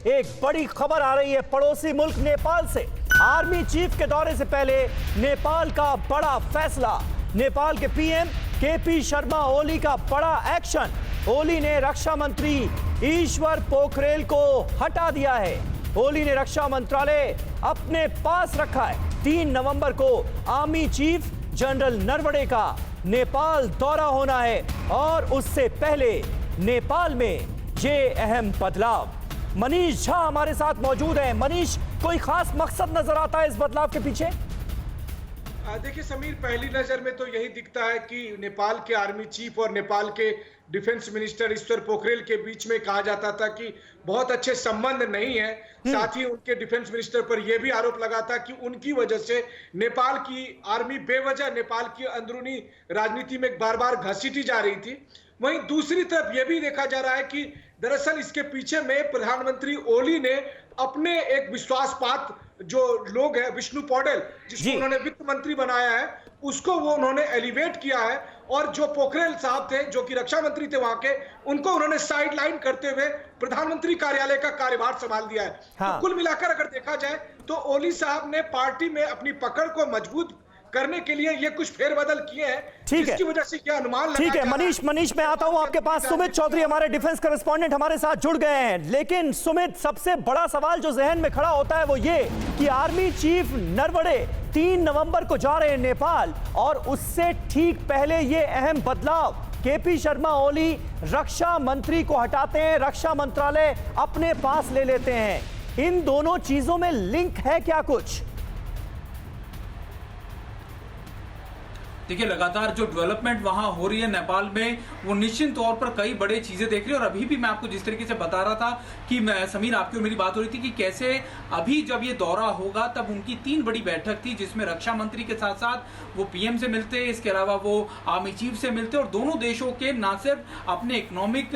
एक बड़ी खबर आ रही है पड़ोसी मुल्क नेपाल से। आर्मी चीफ के दौरे से पहले नेपाल का बड़ा फैसला। नेपाल के पीएम केपी शर्मा ओली का बड़ा एक्शन। ओली ने रक्षा मंत्री ईश्वर पोखरेल को हटा दिया है। ओली ने रक्षा मंत्रालय अपने पास रखा है। 3 नवंबर को आर्मी चीफ जनरल नरवणे का नेपाल दौरा होना है और उससे पहले नेपाल में ये अहम बदलाव। मनीष झा हमारे साथ मौजूद है। मनीष, कोई खास मकसद नजर आता है इस बदलाव के पीछे? देखिए समीर, पहली नजर में तो यही दिखता है कि नेपाल के आर्मी चीफ और नेपाल के डिफेंस मिनिस्टर ईश्वर पोखरेल के बीच में कहा जाता था कि बहुत अच्छे संबंध नहीं है। साथ ही उनके डिफेंस मिनिस्टर पर यह भी आरोप लगा था कि उनकी वजह से नेपाल की आर्मी बेवजह नेपाल की अंदरूनी राजनीति में बार बार घसीटी जा रही थी। वहीं दूसरी तरफ यह भी देखा जा रहा है कि दरअसल इसके पीछे में प्रधानमंत्री ओली ने अपने एक विश्वासपात्र जो लोग हैं, विष्णु पौडेल, जिसको उन्होंने वित्त मंत्री बनाया है, उसको वो उन्होंने एलिवेट किया है। और जो पोखरेल साहब थे, जो कि रक्षा मंत्री थे वहां के, उनको उन्होंने साइडलाइन करते हुए प्रधानमंत्री कार्यालय का कार्यभार संभाल दिया है। तो कुल मिलाकर अगर देखा जाए तो ओली साहब ने पार्टी में अपनी पकड़ को मजबूत करने के लिए ये कुछ फेरबदल किए हैं, जिसकी वजह से ये अनुमान लगा। ठीक है मनीष, मैं आता हूं आपके पास। सुमित चौधरी हमारे डिफेंस करेस्पॉन्डेंट हमारे साथ जुड़ गए हैं। लेकिन सुमित, सबसे बड़ा सवाल जो जहन में खड़ा होता है वो ये कि आर्मी चीफ नरवणे 3 नवंबर को जा रहे हैं नेपाल और उससे ठीक पहले ये अहम बदलाव। केपी शर्मा ओली रक्षा मंत्री को हटाते हैं, रक्षा मंत्रालय अपने पास ले लेते हैं। इन दोनों चीजों में लिंक है क्या कुछ? देखिए, लगातार जो डेवलपमेंट वहां हो रही है नेपाल में, वो निश्चित तौर पर कई बड़े चीजें देख रही है। और अभी भी मैं आपको जिस तरीके से बता रहा था कि समीर, आपकी और मेरी बात हो रही थी कि कैसे अभी जब ये दौरा होगा तब उनकी 3 बड़ी बैठक थी, जिसमें रक्षा मंत्री के साथ साथ वो पीएम से मिलते, इसके अलावा वो आर्मी चीफ से मिलते। और दोनों देशों के न सिर्फ अपने इकोनॉमिक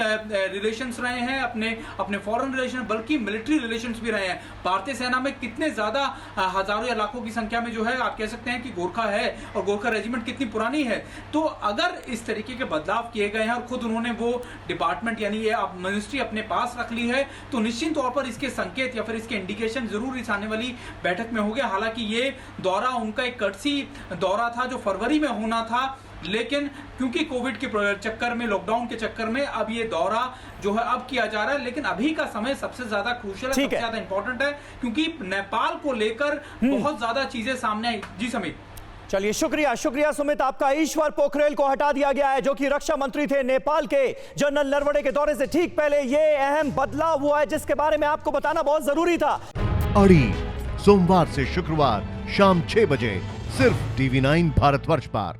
रिलेशंस रहे हैं, अपने फॉरेन रिलेशन, बल्कि मिलिट्री रिलेशंस भी रहे हैं। भारतीय सेना में कितने ज्यादा हजारों या लाखों की संख्या में जो है, आप कह सकते हैं कि गोरखा है और गोरखा रेजिमेंट पुरानी है। तो अगर इस तरीके के बदलाव किए गए हैं और खुद उन्होंने वो डिपार्टमेंट यानी ये मिनिस्ट्री अपने पास रख ली है, तो निश्चित तौर पर इसके संकेत या फिर इसके इंडिकेशन जरूर इस आने वाली बैठक में होंगे। हालांकि ये दौरा उनका एक कर्टसी दौरा था जो फरवरी में होना था, लेकिन क्योंकि कोविड के चक्कर में, लॉकडाउन के चक्कर में अब ये दौरा जो है अब किया जा रहा है। लेकिन अभी का समय सबसे ज्यादा क्रूशियल है, सबसे ज्यादा इंपॉर्टेंट है, क्योंकि नेपाल को लेकर बहुत ज्यादा चीजें सामने आई। जी समीर। चलिए, शुक्रिया सुमित आपका। ईश्वर पोखरेल को हटा दिया गया है, जो कि रक्षा मंत्री थे। नेपाल के जनरल नरवणे के दौरे से ठीक पहले ये अहम बदलाव हुआ है, जिसके बारे में आपको बताना बहुत जरूरी था। अड़ी सोमवार से शुक्रवार शाम 6 बजे सिर्फ TV9 भारतवर्ष पर।